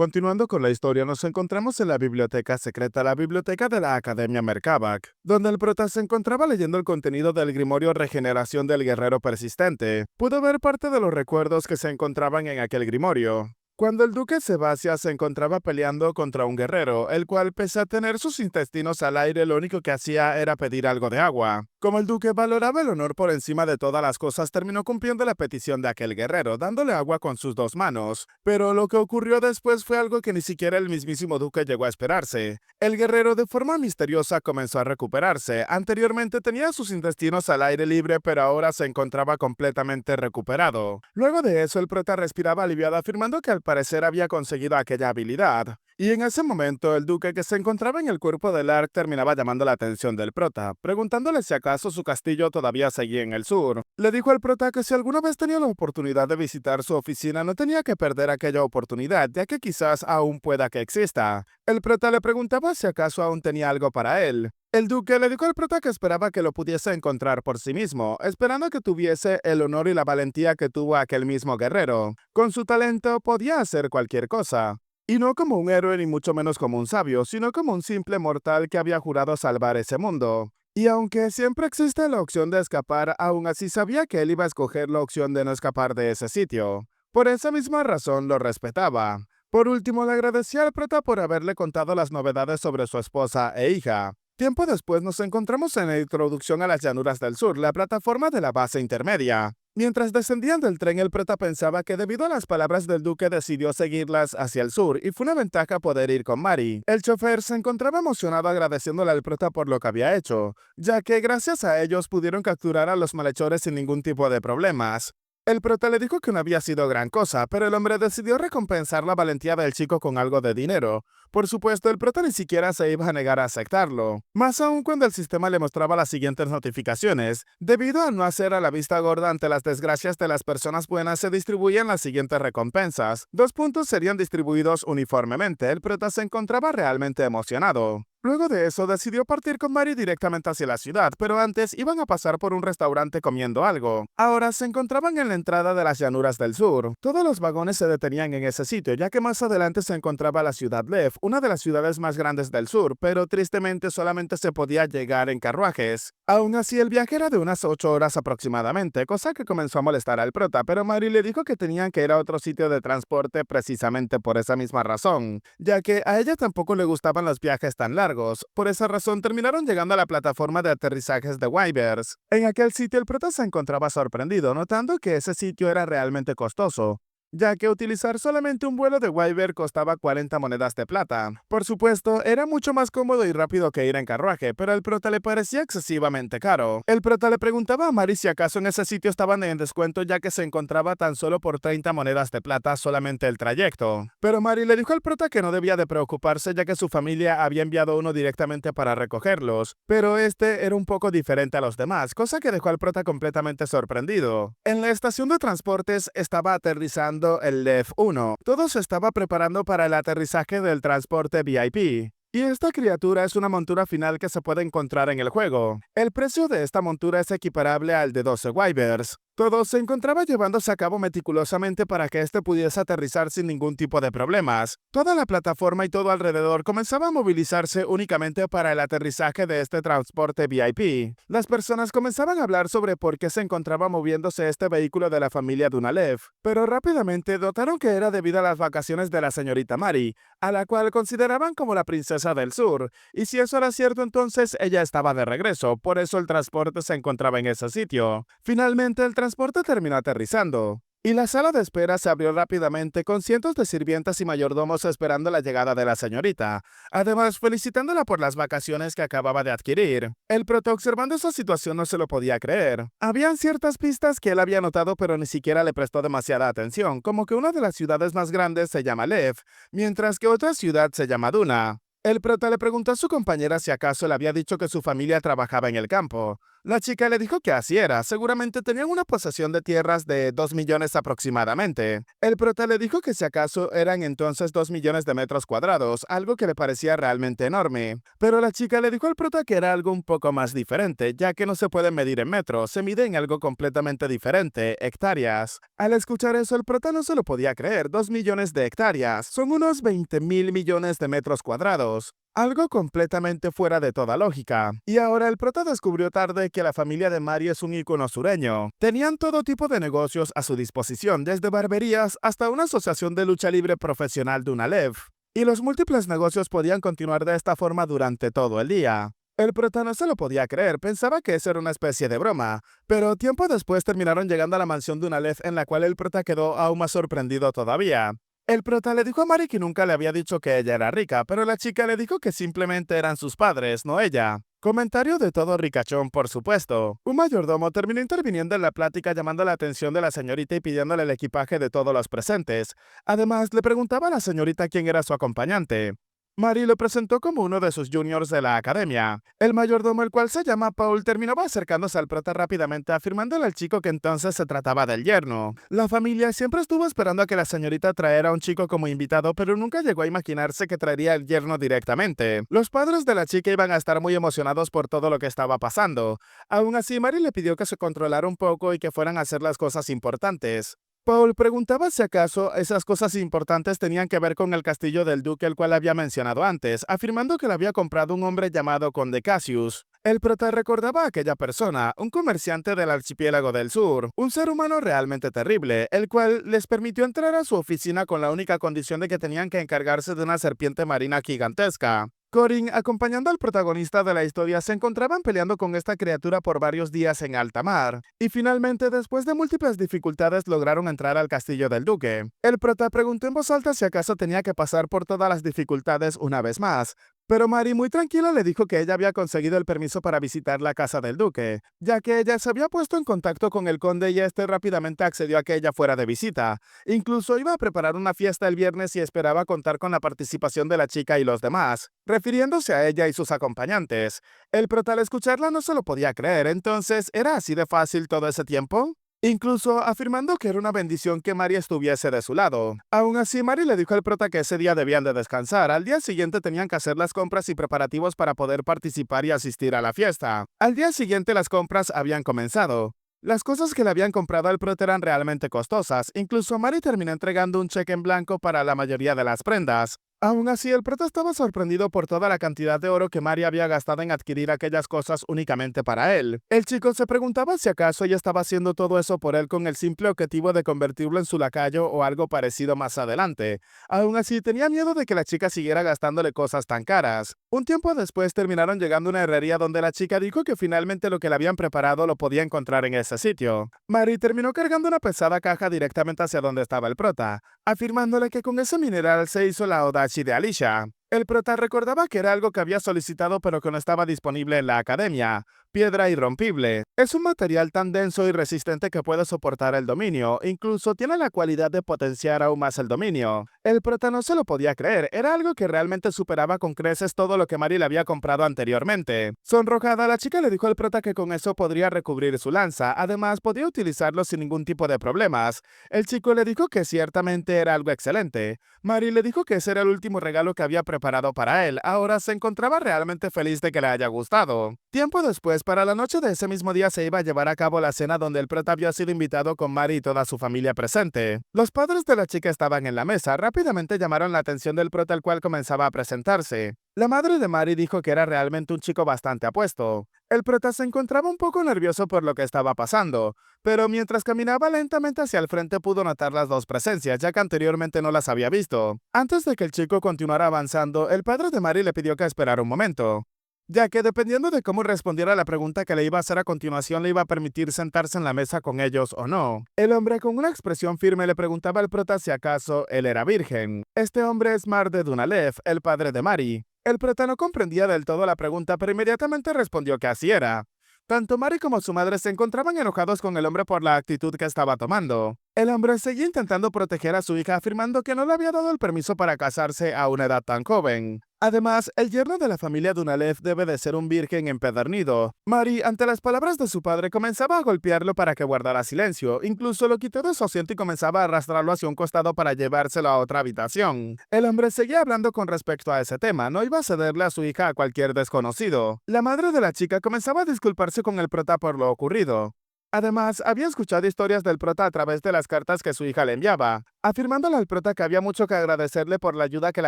Continuando con la historia, nos encontramos en la biblioteca secreta, la biblioteca de la Academia Merkabak, donde el prota se encontraba leyendo el contenido del grimorio Regeneración del Guerrero Persistente. Pudo ver parte de los recuerdos que se encontraban en aquel grimorio. Cuando el duque Sebastián se encontraba peleando contra un guerrero, el cual, pese a tener sus intestinos al aire, lo único que hacía era pedir algo de agua. Como el duque valoraba el honor por encima de todas las cosas, terminó cumpliendo la petición de aquel guerrero, dándole agua con sus dos manos. Pero lo que ocurrió después fue algo que ni siquiera el mismísimo duque llegó a esperarse. El guerrero, de forma misteriosa, comenzó a recuperarse. Anteriormente tenía sus intestinos al aire libre, pero ahora se encontraba completamente recuperado. Luego de eso, el prota respiraba aliviado, afirmando que al parecer había conseguido aquella habilidad. Y en ese momento, el duque, que se encontraba en el cuerpo del Ark, terminaba llamando la atención del prota, preguntándole si acaso su castillo todavía seguía en el sur. Le dijo al prota que si alguna vez tenía la oportunidad de visitar su oficina, no tenía que perder aquella oportunidad, ya que quizás aún pueda que exista. El prota le preguntaba si acaso aún tenía algo para él. El duque le dijo al prota que esperaba que lo pudiese encontrar por sí mismo, esperando que tuviese el honor y la valentía que tuvo aquel mismo guerrero. Con su talento podía hacer cualquier cosa. Y no como un héroe ni mucho menos como un sabio, sino como un simple mortal que había jurado salvar ese mundo. Y aunque siempre existe la opción de escapar, aún así sabía que él iba a escoger la opción de no escapar de ese sitio. Por esa misma razón lo respetaba. Por último, le agradecía al prota por haberle contado las novedades sobre su esposa e hija. Tiempo después nos encontramos en la introducción a las llanuras del sur, la plataforma de la base intermedia. Mientras descendían del tren, el prota pensaba que debido a las palabras del duque decidió seguirlas hacia el sur y fue una ventaja poder ir con Mari. El chofer se encontraba emocionado agradeciéndole al prota por lo que había hecho, ya que gracias a ellos pudieron capturar a los malhechores sin ningún tipo de problemas. El prota le dijo que no había sido gran cosa, pero el hombre decidió recompensar la valentía del chico con algo de dinero. Por supuesto, el prota ni siquiera se iba a negar a aceptarlo, más aún cuando el sistema le mostraba las siguientes notificaciones. Debido a no hacer a la vista gorda ante las desgracias de las personas buenas, se distribuían las siguientes recompensas. 2 puntos serían distribuidos uniformemente. El prota se encontraba realmente emocionado. Luego de eso, decidió partir con Mari directamente hacia la ciudad, pero antes iban a pasar por un restaurante comiendo algo. Ahora se encontraban en la entrada de las llanuras del sur. Todos los vagones se detenían en ese sitio, ya que más adelante se encontraba la ciudad Lev, una de las ciudades más grandes del sur, pero tristemente solamente se podía llegar en carruajes. Aún así, el viaje era de unas 8 horas aproximadamente, cosa que comenzó a molestar al prota, pero Mari le dijo que tenían que ir a otro sitio de transporte precisamente por esa misma razón, ya que a ella tampoco le gustaban los viajes tan largos. Por esa razón terminaron llegando a la plataforma de aterrizajes de Wybers. En aquel sitio el prota se encontraba sorprendido, notando que ese sitio era realmente costoso, ya que utilizar solamente un vuelo de Wyver costaba 40 monedas de plata. Por supuesto, era mucho más cómodo y rápido que ir en carruaje, pero al prota le parecía excesivamente caro. El prota le preguntaba a Mari si acaso en ese sitio estaban en descuento, ya que se encontraba tan solo por 30 monedas de plata solamente el trayecto. Pero Mari le dijo al prota que no debía de preocuparse, ya que su familia había enviado uno directamente para recogerlos, pero este era un poco diferente a los demás, cosa que dejó al prota completamente sorprendido. En la estación de transportes estaba aterrizando el Lev 1. Todo se estaba preparando para el aterrizaje del transporte VIP. Y esta criatura es una montura final que se puede encontrar en el juego. El precio de esta montura es equiparable al de 12 Wybers. Todo se encontraba llevándose a cabo meticulosamente para que éste pudiese aterrizar sin ningún tipo de problemas. Toda la plataforma y todo alrededor comenzaba a movilizarse únicamente para el aterrizaje de este transporte VIP. Las personas comenzaban a hablar sobre por qué se encontraba moviéndose este vehículo de la familia Dunalev, pero rápidamente notaron que era debido a las vacaciones de la señorita Mari, a la cual consideraban como la princesa del sur, y si eso era cierto, entonces ella estaba de regreso, por eso el transporte se encontraba en ese sitio. Finalmente el transporte terminó aterrizando, y la sala de espera se abrió rápidamente con cientos de sirvientas y mayordomos esperando la llegada de la señorita, además felicitándola por las vacaciones que acababa de adquirir. El prota, observando esa situación, no se lo podía creer. Habían ciertas pistas que él había notado, pero ni siquiera le prestó demasiada atención, como que una de las ciudades más grandes se llama Lev, mientras que otra ciudad se llama Duna. El prota le preguntó a su compañera si acaso le había dicho que su familia trabajaba en el campo. La chica le dijo que así era, seguramente tenían una posesión de tierras de 2 millones aproximadamente. El prota le dijo que si acaso eran entonces 2 millones de metros cuadrados, algo que le parecía realmente enorme. Pero la chica le dijo al prota que era algo un poco más diferente, ya que no se puede medir en metros, se mide en algo completamente diferente, hectáreas. Al escuchar eso, el prota no se lo podía creer, 2 millones de hectáreas, son unos 20.000 millones de metros cuadrados. Algo completamente fuera de toda lógica. Y ahora el prota descubrió tarde que la familia de Mari es un ícono sureño. Tenían todo tipo de negocios a su disposición, desde barberías hasta una asociación de lucha libre profesional de Unalev. Y los múltiples negocios podían continuar de esta forma durante todo el día. El prota no se lo podía creer, pensaba que eso era una especie de broma, pero tiempo después terminaron llegando a la mansión de Unalev en la cual el prota quedó aún más sorprendido todavía. El prota le dijo a Mari que nunca le había dicho que ella era rica, pero la chica le dijo que simplemente eran sus padres, no ella. Comentario de todo ricachón, por supuesto. Un mayordomo terminó interviniendo en la plática llamando la atención de la señorita y pidiéndole el equipaje de todos los presentes. Además, le preguntaba a la señorita quién era su acompañante. Mari lo presentó como uno de sus juniors de la academia. El mayordomo, el cual se llama Paul, terminaba acercándose al prota rápidamente, afirmándole al chico que entonces se trataba del yerno. La familia siempre estuvo esperando a que la señorita traera a un chico como invitado, pero nunca llegó a imaginarse que traería al yerno directamente. Los padres de la chica iban a estar muy emocionados por todo lo que estaba pasando. Aún así, Mari le pidió que se controlara un poco y que fueran a hacer las cosas importantes. Paul preguntaba si acaso esas cosas importantes tenían que ver con el castillo del duque el cual había mencionado antes, afirmando que lo había comprado un hombre llamado Conde Cassius. El prota recordaba a aquella persona, un comerciante del archipiélago del sur, un ser humano realmente terrible, el cual les permitió entrar a su oficina con la única condición de que tenían que encargarse de una serpiente marina gigantesca. Corin, acompañando al protagonista de la historia, se encontraban peleando con esta criatura por varios días en alta mar, y finalmente, después de múltiples dificultades, lograron entrar al castillo del duque. El prota preguntó en voz alta si acaso tenía que pasar por todas las dificultades una vez más, pero Mari muy tranquila le dijo que ella había conseguido el permiso para visitar la casa del duque, ya que ella se había puesto en contacto con el conde y este rápidamente accedió a que ella fuera de visita. Incluso iba a preparar una fiesta el viernes y esperaba contar con la participación de la chica y los demás, refiriéndose a ella y sus acompañantes. El prota al escucharla no se lo podía creer, entonces, ¿era así de fácil todo ese tiempo? Incluso afirmando que era una bendición que Mari estuviese de su lado. Aún así, Mari le dijo al prota que ese día debían de descansar. Al día siguiente tenían que hacer las compras y preparativos para poder participar y asistir a la fiesta. Al día siguiente las compras habían comenzado. Las cosas que le habían comprado al prota eran realmente costosas. Incluso Mari terminó entregando un cheque en blanco para la mayoría de las prendas. Aún así, el prota estaba sorprendido por toda la cantidad de oro que Mari había gastado en adquirir aquellas cosas únicamente para él. El chico se preguntaba si acaso ella estaba haciendo todo eso por él con el simple objetivo de convertirlo en su lacayo o algo parecido más adelante. Aún así, tenía miedo de que la chica siguiera gastándole cosas tan caras. Un tiempo después terminaron llegando a una herrería donde la chica dijo que finalmente lo que le habían preparado lo podía encontrar en ese sitio. Mari terminó cargando una pesada caja directamente hacia donde estaba el prota, afirmándole que con ese mineral se hizo la Odachi de Alicia. El prota recordaba que era algo que había solicitado pero que no estaba disponible en la academia. Piedra irrompible. Es un material tan denso y resistente que puede soportar el dominio, incluso tiene la cualidad de potenciar aún más el dominio. El prota no se lo podía creer, era algo que realmente superaba con creces todo lo que Mari le había comprado anteriormente. Sonrojada, la chica le dijo al prota que con eso podría recubrir su lanza, además podía utilizarlo sin ningún tipo de problemas. El chico le dijo que ciertamente era algo excelente. Mari le dijo que ese era el último regalo que había preparado para él, ahora se encontraba realmente feliz de que le haya gustado. Tiempo después, para la noche de ese mismo día se iba a llevar a cabo la cena donde el prota había sido invitado con Mari y toda su familia presente. Los padres de la chica estaban en la mesa, rápidamente llamaron la atención del prota el cual comenzaba a presentarse. La madre de Mari dijo que era realmente un chico bastante apuesto. El prota se encontraba un poco nervioso por lo que estaba pasando, pero mientras caminaba lentamente hacia el frente pudo notar las dos presencias, ya que anteriormente no las había visto. Antes de que el chico continuara avanzando, el padre de Mari le pidió que esperara un momento, ya que dependiendo de cómo respondiera a la pregunta que le iba a hacer a continuación le iba a permitir sentarse en la mesa con ellos o no. El hombre con una expresión firme le preguntaba al prota si acaso él era virgen. Este hombre es Mar de Dunalev, el padre de Mari. El prota no comprendía del todo la pregunta, pero inmediatamente respondió que así era. Tanto Mari como su madre se encontraban enojados con el hombre por la actitud que estaba tomando. El hombre seguía intentando proteger a su hija afirmando que no le había dado el permiso para casarse a una edad tan joven. Además, el yerno de la familia Dunalev debe de ser un virgen empedernido. Mari, ante las palabras de su padre, comenzaba a golpearlo para que guardara silencio. Incluso lo quitó de su asiento y comenzaba a arrastrarlo hacia un costado para llevárselo a otra habitación. El hombre seguía hablando con respecto a ese tema, no iba a cederle a su hija a cualquier desconocido. La madre de la chica comenzaba a disculparse con el prota por lo ocurrido. Además, había escuchado historias del prota a través de las cartas que su hija le enviaba, afirmándole al prota que había mucho que agradecerle por la ayuda que le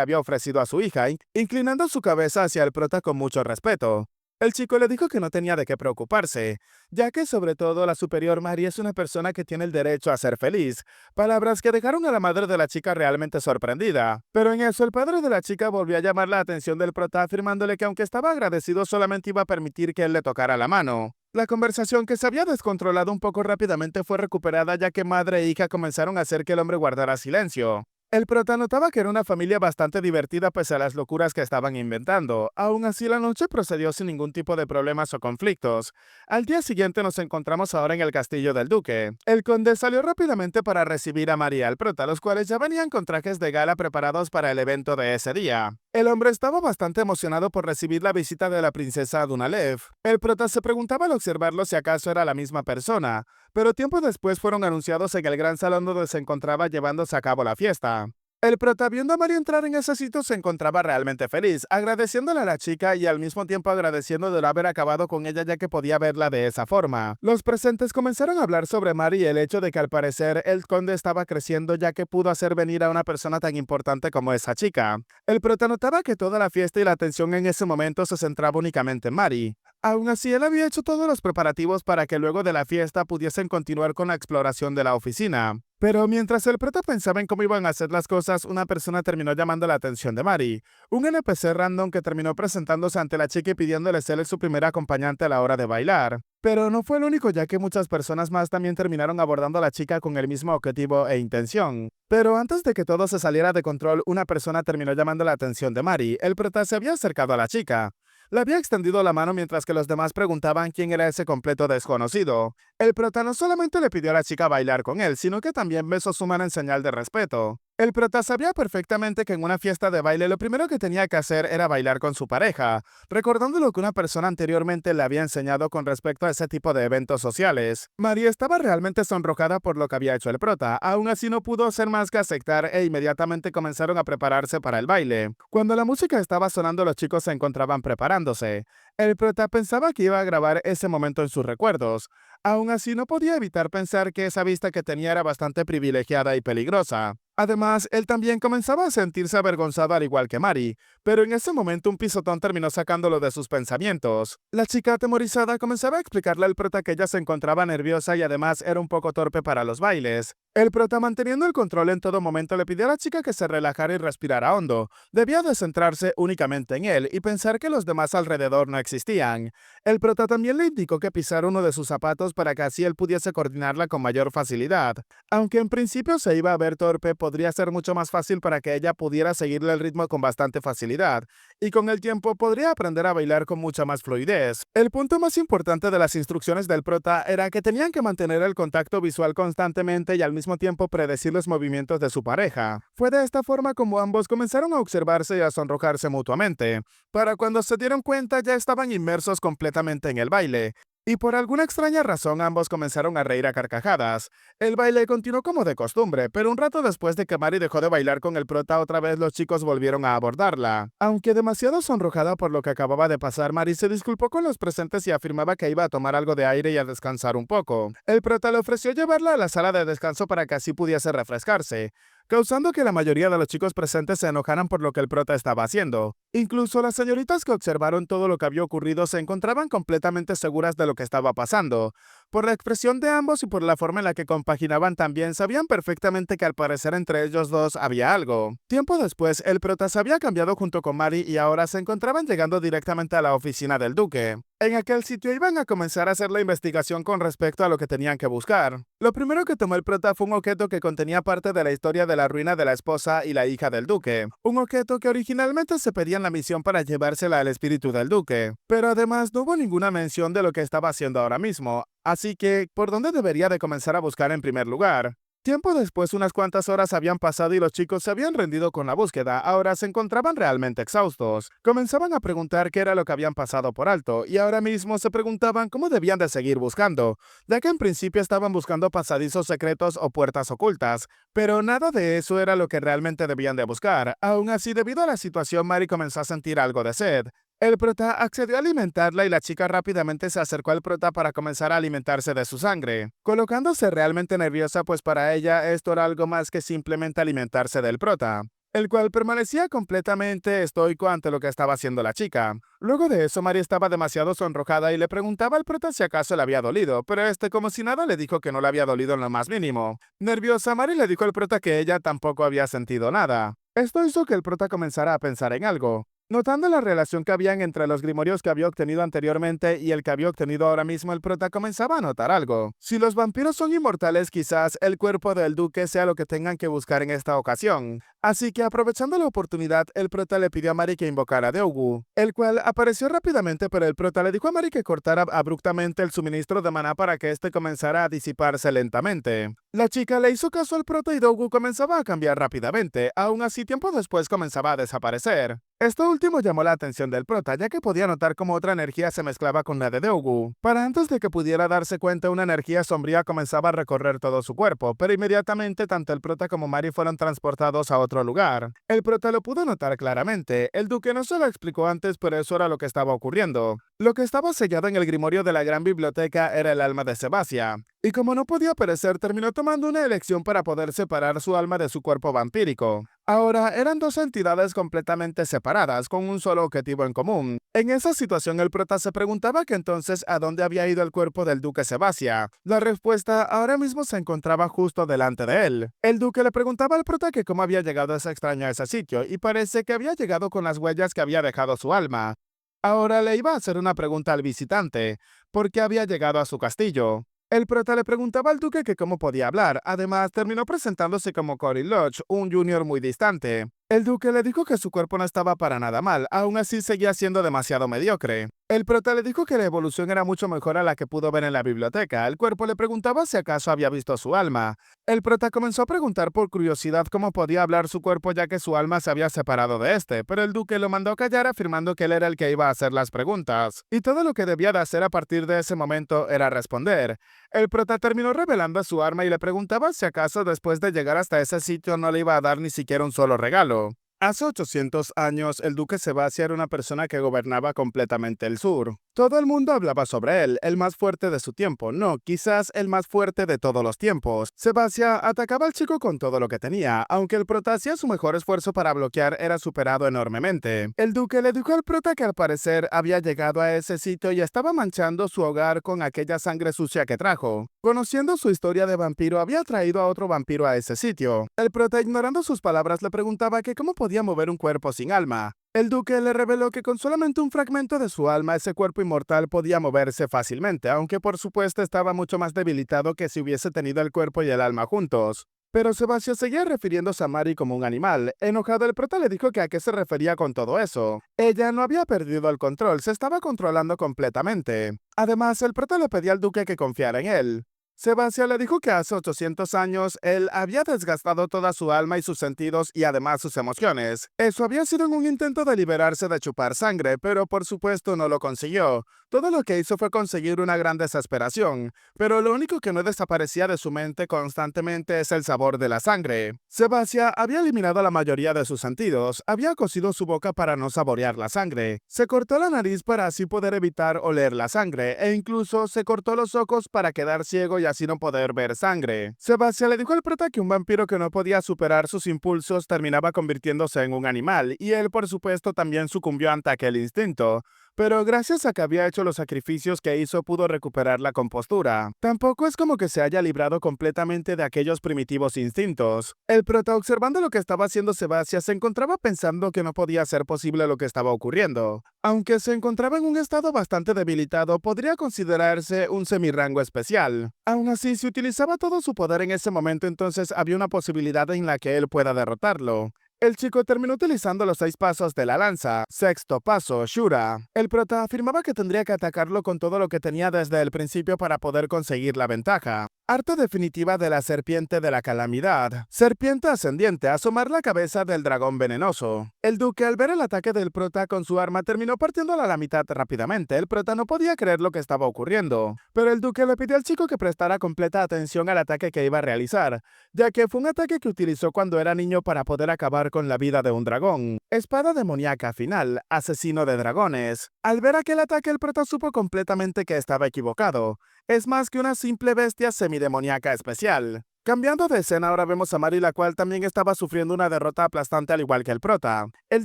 había ofrecido a su hija, inclinando su cabeza hacia el prota con mucho respeto. El chico le dijo que no tenía de qué preocuparse, ya que sobre todo la superior Mari es una persona que tiene el derecho a ser feliz, palabras que dejaron a la madre de la chica realmente sorprendida. Pero en eso el padre de la chica volvió a llamar la atención del prota afirmándole que aunque estaba agradecido solamente iba a permitir que él le tocara la mano. La conversación, que se había descontrolado un poco rápidamente, fue recuperada ya que madre e hija comenzaron a hacer que el hombre guardara silencio. El prota notaba que era una familia bastante divertida pese a las locuras que estaban inventando. Aún así, la noche procedió sin ningún tipo de problemas o conflictos. Al día siguiente nos encontramos ahora en el castillo del duque. El conde salió rápidamente para recibir a María y al prota, los cuales ya venían con trajes de gala preparados para el evento de ese día. El hombre estaba bastante emocionado por recibir la visita de la princesa Dunalev. El prota se preguntaba al observarlo si acaso era la misma persona, pero tiempo después fueron anunciados en el gran salón donde se encontraba llevándose a cabo la fiesta. El prota, viendo a Mario entrar en ese sitio, se encontraba realmente feliz, agradeciéndole a la chica y al mismo tiempo agradeciendo de no haber acabado con ella ya que podía verla de esa forma. Los presentes comenzaron a hablar sobre Mari y el hecho de que al parecer el conde estaba creciendo ya que pudo hacer venir a una persona tan importante como esa chica. El prota notaba que toda la fiesta y la atención en ese momento se centraba únicamente en Mari. Aún así, él había hecho todos los preparativos para que luego de la fiesta pudiesen continuar con la exploración de la oficina. Pero mientras el prota pensaba en cómo iban a hacer las cosas, una persona terminó llamando la atención de Mari, un NPC random que terminó presentándose ante la chica y pidiéndole ser su primer acompañante a la hora de bailar. Pero no fue el único, ya que muchas personas más también terminaron abordando a la chica con el mismo objetivo e intención. Pero antes de que todo se saliera de control, una persona terminó llamando la atención de Mari. El prota se había acercado a la chica. Le había extendido la mano mientras que los demás preguntaban quién era ese completo desconocido. El prota no solamente le pidió a la chica bailar con él, sino que también besó su mano en señal de respeto. El prota sabía perfectamente que en una fiesta de baile lo primero que tenía que hacer era bailar con su pareja, recordando lo que una persona anteriormente le había enseñado con respecto a ese tipo de eventos sociales. María estaba realmente sonrojada por lo que había hecho el prota, aún así no pudo hacer más que aceptar e inmediatamente comenzaron a prepararse para el baile. Cuando la música estaba sonando, los chicos se encontraban preparándose. El prota pensaba que iba a grabar ese momento en sus recuerdos. Aún así, no podía evitar pensar que esa vista que tenía era bastante privilegiada y peligrosa. Además, él también comenzaba a sentirse avergonzado al igual que Mari, pero en ese momento un pisotón terminó sacándolo de sus pensamientos. La chica atemorizada comenzaba a explicarle al prota que ella se encontraba nerviosa y además era un poco torpe para los bailes. El prota, manteniendo el control en todo momento, le pidió a la chica que se relajara y respirara hondo. Debía de centrarse únicamente en él y pensar que los demás alrededor no existían. El prota también le indicó que pisara uno de sus zapatos para que así él pudiese coordinarla con mayor facilidad. Aunque en principio se iba a ver torpe, podría ser mucho más fácil para que ella pudiera seguirle el ritmo con bastante facilidad, y con el tiempo podría aprender a bailar con mucha más fluidez. El punto más importante de las instrucciones del prota era que tenían que mantener el contacto visual constantemente y al mismo tiempo predecir los movimientos de su pareja. Fue de esta forma como ambos comenzaron a observarse y a sonrojarse mutuamente. Para cuando se dieron cuenta ya estaban inmersos completamente en el baile. Y por alguna extraña razón ambos comenzaron a reír a carcajadas. El baile continuó como de costumbre, pero un rato después de que Mari dejó de bailar con el prota, otra vez los chicos volvieron a abordarla. Aunque demasiado sonrojada por lo que acababa de pasar, Mari se disculpó con los presentes y afirmaba que iba a tomar algo de aire y a descansar un poco. El prota le ofreció llevarla a la sala de descanso para que así pudiese refrescarse, causando que la mayoría de los chicos presentes se enojaran por lo que el prota estaba haciendo. Incluso las señoritas que observaron todo lo que había ocurrido se encontraban completamente seguras de lo que estaba pasando. Por la expresión de ambos y por la forma en la que compaginaban también, sabían perfectamente que al parecer entre ellos dos había algo. Tiempo después, el prota se había cambiado junto con Mari y ahora se encontraban llegando directamente a la oficina del duque. En aquel sitio iban a comenzar a hacer la investigación con respecto a lo que tenían que buscar. Lo primero que tomó el prota fue un objeto que contenía parte de la historia de la ruina de la esposa y la hija del duque. Un objeto que originalmente se pedía en la misión para llevársela al espíritu del duque. Pero además no hubo ninguna mención de lo que estaba haciendo ahora mismo. Así que, ¿por dónde debería de comenzar a buscar en primer lugar? Tiempo después, unas cuantas horas habían pasado y los chicos se habían rendido con la búsqueda. Ahora se encontraban realmente exhaustos. Comenzaban a preguntar qué era lo que habían pasado por alto, y ahora mismo se preguntaban cómo debían de seguir buscando, ya que en principio estaban buscando pasadizos secretos o puertas ocultas, pero nada de eso era lo que realmente debían de buscar. Aún así, debido a la situación, Mari comenzó a sentir algo de sed. El prota accedió a alimentarla y la chica rápidamente se acercó al prota para comenzar a alimentarse de su sangre, colocándose realmente nerviosa, pues para ella esto era algo más que simplemente alimentarse del prota, el cual permanecía completamente estoico ante lo que estaba haciendo la chica. Luego de eso, Mari estaba demasiado sonrojada y le preguntaba al prota si acaso le había dolido, pero este como si nada le dijo que no le había dolido en lo más mínimo. Nerviosa, Mari le dijo al prota que ella tampoco había sentido nada. Esto hizo que el prota comenzara a pensar en algo. Notando la relación que habían entre los grimorios que había obtenido anteriormente y el que había obtenido ahora mismo, el prota comenzaba a notar algo. Si los vampiros son inmortales, quizás el cuerpo del duque sea lo que tengan que buscar en esta ocasión. Así que aprovechando la oportunidad, el prota le pidió a Mari que invocara a Deogu, el cual apareció rápidamente, pero el prota le dijo a Mari que cortara abruptamente el suministro de maná para que este comenzara a disiparse lentamente. La chica le hizo caso al prota y Deogu comenzaba a cambiar rápidamente, aún así tiempo después comenzaba a desaparecer. Esto último llamó la atención del prota, ya que podía notar cómo otra energía se mezclaba con la de Deogu. Para antes de que pudiera darse cuenta, una energía sombría comenzaba a recorrer todo su cuerpo, pero inmediatamente tanto el prota como Mari fueron transportados a otro lugar. El prota lo pudo notar claramente. El duque no se lo explicó antes, pero eso era lo que estaba ocurriendo. Lo que estaba sellado en el grimorio de la gran biblioteca era el alma de Sebasia. Y como no podía perecer, terminó tomando una elección para poder separar su alma de su cuerpo vampírico. Ahora eran dos entidades completamente separadas, con un solo objetivo en común. En esa situación, el prota se preguntaba que entonces a dónde había ido el cuerpo del duque Sebasia. La respuesta ahora mismo se encontraba justo delante de él. El duque le preguntaba al prota que cómo había llegado ese extraño a ese sitio, y parece que había llegado con las huellas que había dejado su alma. Ahora le iba a hacer una pregunta al visitante: ¿por qué había llegado a su castillo? El prota le preguntaba al duque que cómo podía hablar. Además, terminó presentándose como Cory Lodge, un junior muy distante. El duque le dijo que su cuerpo no estaba para nada mal, aún así seguía siendo demasiado mediocre. El prota le dijo que la evolución era mucho mejor a la que pudo ver en la biblioteca. El cuerpo le preguntaba si acaso había visto su alma. El prota comenzó a preguntar por curiosidad cómo podía hablar su cuerpo, ya que su alma se había separado de este, pero el duque lo mandó a callar afirmando que él era el que iba a hacer las preguntas, y todo lo que debía de hacer a partir de ese momento era responder. El prota terminó revelando su arma y le preguntaba si acaso después de llegar hasta ese sitio no le iba a dar ni siquiera un solo regalo. Hace 800 años, el duque Sebasia era una persona que gobernaba completamente el sur. Todo el mundo hablaba sobre él, el más fuerte de su tiempo, no, quizás el más fuerte de todos los tiempos. Sebasia atacaba al chico con todo lo que tenía, aunque el prota hacía su mejor esfuerzo para bloquear, era superado enormemente. El duque le dijo al prota que al parecer había llegado a ese sitio y estaba manchando su hogar con aquella sangre sucia que trajo. Conociendo su historia de vampiro, había traído a otro vampiro a ese sitio. El prota, ignorando sus palabras, le preguntaba que cómo podía mover un cuerpo sin alma. El duque le reveló que con solamente un fragmento de su alma, ese cuerpo inmortal podía moverse fácilmente, aunque por supuesto estaba mucho más debilitado que si hubiese tenido el cuerpo y el alma juntos. Pero Sebastián seguía refiriéndose a Mari como un animal. Enojado, el prota le dijo que a qué se refería con todo eso. Ella no había perdido el control, se estaba controlando completamente. Además, el prota le pedía al duque que confiara en él. Sebastián le dijo que hace 800 años él había desgastado toda su alma y sus sentidos y además sus emociones. Eso había sido en un intento de liberarse de chupar sangre, pero por supuesto no lo consiguió. Todo lo que hizo fue conseguir una gran desesperación, pero lo único que no desaparecía de su mente constantemente es el sabor de la sangre. Sebastián había eliminado la mayoría de sus sentidos, había cosido su boca para no saborear la sangre, se cortó la nariz para así poder evitar oler la sangre, e incluso se cortó los ojos para quedar ciego y así no poder ver sangre. Sebastián le dijo al prota que un vampiro que no podía superar sus impulsos terminaba convirtiéndose en un animal, y él por supuesto también sucumbió ante aquel instinto. Pero gracias a que había hecho los sacrificios que hizo, pudo recuperar la compostura. Tampoco es como que se haya librado completamente de aquellos primitivos instintos. El prota, observando lo que estaba haciendo Sebastián, se encontraba pensando que no podía ser posible lo que estaba ocurriendo. Aunque se encontraba en un estado bastante debilitado, podría considerarse un semirango especial. Aún así, si utilizaba todo su poder en ese momento, entonces había una posibilidad en la que él pueda derrotarlo. El chico terminó utilizando los 6 pasos de la lanza. Sexto paso, Shura. El prota afirmaba que tendría que atacarlo con todo lo que tenía desde el principio para poder conseguir la ventaja. Arte definitiva de la serpiente de la calamidad. Serpiente ascendiente, asomar la cabeza del dragón venenoso. El duque, al ver el ataque del prota con su arma, terminó partiéndola a la mitad rápidamente. El prota no podía creer lo que estaba ocurriendo, pero el duque le pidió al chico que prestara completa atención al ataque que iba a realizar, ya que fue un ataque que utilizó cuando era niño para poder acabar con la vida de un dragón. Espada demoníaca final, asesino de dragones. Al ver aquel ataque, el prota supo completamente que estaba equivocado. Es más que una simple bestia semidemoníaca especial. Cambiando de escena, ahora vemos a Mari, la cual también estaba sufriendo una derrota aplastante al igual que el prota. El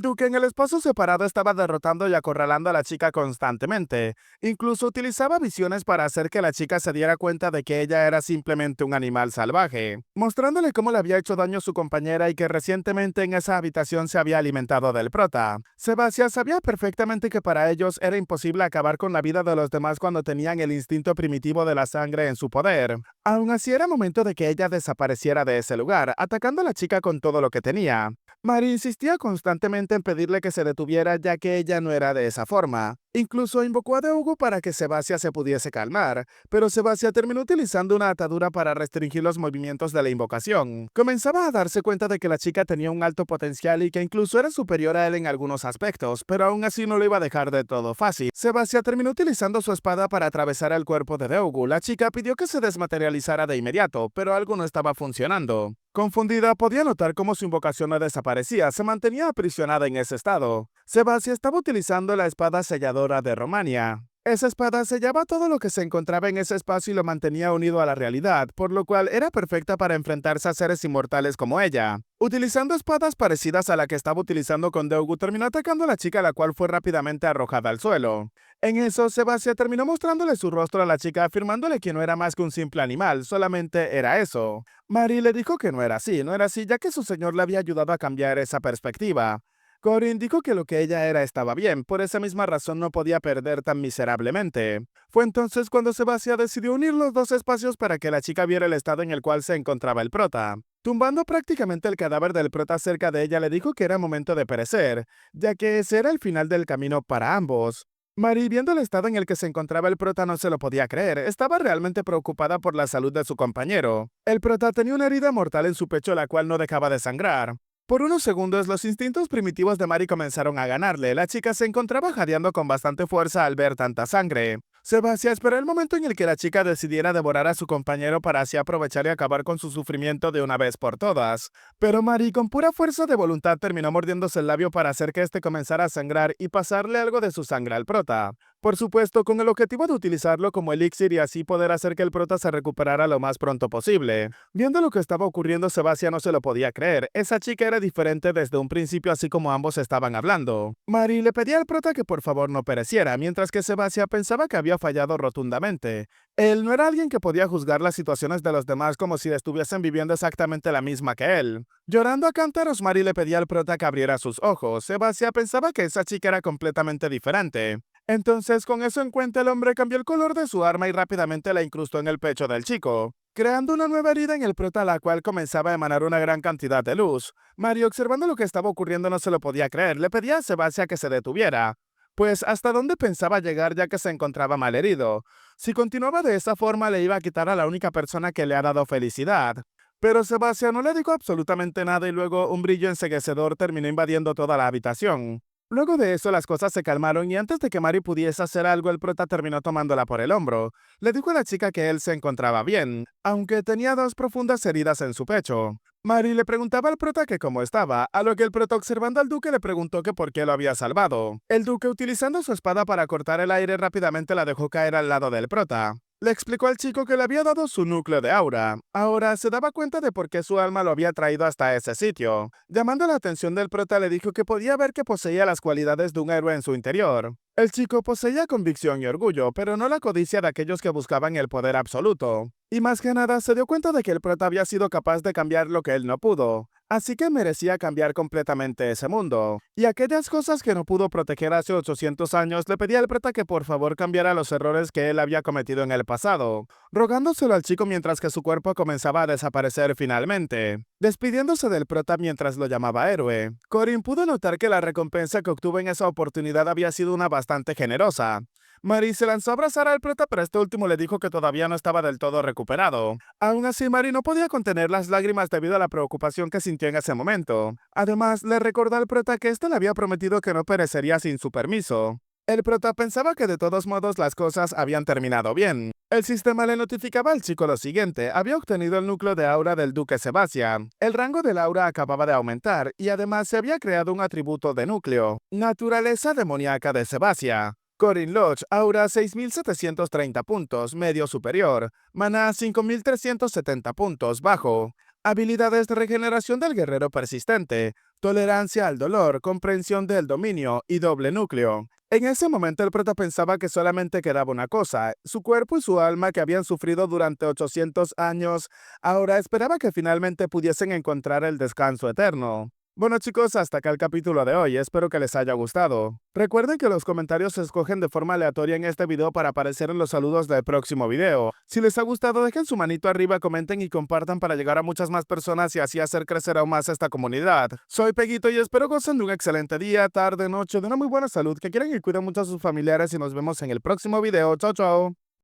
duque en el espacio separado estaba derrotando y acorralando a la chica constantemente. Incluso utilizaba visiones para hacer que la chica se diera cuenta de que ella era simplemente un animal salvaje, mostrándole cómo le había hecho daño a su compañera y que recientemente en esa habitación se había alimentado del prota. Sebastián sabía perfectamente que para ellos era imposible acabar con la vida de los demás cuando tenían el instinto primitivo de la sangre en su poder. Aún así, era momento de que ella desapareciera de ese lugar, atacando a la chica con todo lo que tenía. Mari insistía constantemente en pedirle que se detuviera, ya que ella no era de esa forma. Incluso invocó a Deugu para que Sebastián se pudiese calmar, pero Sebastián terminó utilizando una atadura para restringir los movimientos de la invocación. Comenzaba a darse cuenta de que la chica tenía un alto potencial y que incluso era superior a él en algunos aspectos, pero aún así no lo iba a dejar de todo fácil. Sebastián terminó utilizando su espada para atravesar el cuerpo de Deugu. La chica pidió que se desmaterializara de inmediato, pero algo no estaba funcionando. Confundida, podía notar cómo su invocación no desaparecía, se mantenía aprisionada en ese estado. Sebastián estaba utilizando la espada selladora de Romania. Esa espada sellaba todo lo que se encontraba en ese espacio y lo mantenía unido a la realidad, por lo cual era perfecta para enfrentarse a seres inmortales como ella. Utilizando espadas parecidas a la que estaba utilizando con Deugu, terminó atacando a la chica, la cual fue rápidamente arrojada al suelo. En eso, Sebastián terminó mostrándole su rostro a la chica, afirmándole que no era más que un simple animal, solamente era eso. Mari le dijo que no era así, ya que su señor le había ayudado a cambiar esa perspectiva. Corin dijo que lo que ella era estaba bien, por esa misma razón no podía perder tan miserablemente. Fue entonces cuando Sebastián decidió unir los dos espacios para que la chica viera el estado en el cual se encontraba el prota. Tumbando prácticamente el cadáver del prota cerca de ella, le dijo que era momento de perecer, ya que ese era el final del camino para ambos. Mari, viendo el estado en el que se encontraba el prota, no se lo podía creer. Estaba realmente preocupada por la salud de su compañero. El prota tenía una herida mortal en su pecho, la cual no dejaba de sangrar. Por unos segundos, los instintos primitivos de Mari comenzaron a ganarle. La chica se encontraba jadeando con bastante fuerza al ver tanta sangre. Sebastián esperó el momento en el que la chica decidiera devorar a su compañero para así aprovechar y acabar con su sufrimiento de una vez por todas. Pero Mari, con pura fuerza de voluntad, terminó mordiéndose el labio para hacer que este comenzara a sangrar y pasarle algo de su sangre al prota. Por supuesto, con el objetivo de utilizarlo como elixir y así poder hacer que el prota se recuperara lo más pronto posible. Viendo lo que estaba ocurriendo, Sebastián no se lo podía creer. Esa chica era diferente desde un principio, así como ambos estaban hablando. Mari le pedía al prota que por favor no pereciera, mientras que Sebastián pensaba que había fallado rotundamente. Él no era alguien que podía juzgar las situaciones de los demás como si estuviesen viviendo exactamente la misma que él. Llorando a cántaros, Mari le pedía al prota que abriera sus ojos. Sebastián pensaba que esa chica era completamente diferente. Entonces, con eso en cuenta, el hombre cambió el color de su arma y rápidamente la incrustó en el pecho del chico, creando una nueva herida en el prota, la cual comenzaba a emanar una gran cantidad de luz. Mario, observando lo que estaba ocurriendo, no se lo podía creer. Le pedía a Sebastián que se detuviera, pues hasta dónde pensaba llegar, ya que se encontraba malherido. Si continuaba de esa forma, le iba a quitar a la única persona que le ha dado felicidad. Pero Sebastián no le dijo absolutamente nada y luego un brillo enceguecedor terminó invadiendo toda la habitación. Luego de eso, las cosas se calmaron y antes de que Mari pudiese hacer algo, el prota terminó tomándola por el hombro. Le dijo a la chica que él se encontraba bien, aunque tenía dos profundas heridas en su pecho. Mari le preguntaba al prota que cómo estaba, a lo que el prota, observando al duque, le preguntó que por qué lo había salvado. El duque, utilizando su espada para cortar el aire, rápidamente la dejó caer al lado del prota. Le explicó al chico que le había dado su núcleo de aura. Ahora se daba cuenta de por qué su alma lo había traído hasta ese sitio. Llamando la atención del prota, le dijo que podía ver que poseía las cualidades de un héroe en su interior. El chico poseía convicción y orgullo, pero no la codicia de aquellos que buscaban el poder absoluto. Y más que nada, se dio cuenta de que el prota había sido capaz de cambiar lo que él no pudo. Así que merecía cambiar completamente ese mundo. Y aquellas cosas que no pudo proteger hace 800 años, le pedía al prota que por favor cambiara los errores que él había cometido en el pasado, rogándoselo al chico mientras que su cuerpo comenzaba a desaparecer finalmente. Despidiéndose del prota mientras lo llamaba héroe, Corin pudo notar que la recompensa que obtuvo en esa oportunidad había sido una bastante generosa. Mari se lanzó a abrazar al prota, pero este último le dijo que todavía no estaba del todo recuperado. Aún así, Mari no podía contener las lágrimas debido a la preocupación que sintió en ese momento. Además, le recordó al prota que éste le había prometido que no perecería sin su permiso. El prota pensaba que de todos modos las cosas habían terminado bien. El sistema le notificaba al chico lo siguiente: había obtenido el núcleo de aura del duque Sebastian. El rango del aura acababa de aumentar y además se había creado un atributo de núcleo: naturaleza demoníaca de Sebastian. Corin Lodge, aura 6730 puntos, medio superior. Maná 5370 puntos, bajo. Habilidades de regeneración del guerrero persistente, tolerancia al dolor, comprensión del dominio y doble núcleo. En ese momento el prota pensaba que solamente quedaba una cosa: su cuerpo y su alma, que habían sufrido durante 800 años, ahora esperaba que finalmente pudiesen encontrar el descanso eterno. Bueno chicos, hasta acá el capítulo de hoy, espero que les haya gustado. Recuerden que los comentarios se escogen de forma aleatoria en este video para aparecer en los saludos del próximo video. Si les ha gustado, dejen su manito arriba, comenten y compartan para llegar a muchas más personas y así hacer crecer aún más esta comunidad. Soy Peguito y espero gocen de un excelente día, tarde, noche, de una muy buena salud, que quieran y cuiden mucho a sus familiares y nos vemos en el próximo video. Chao, chao.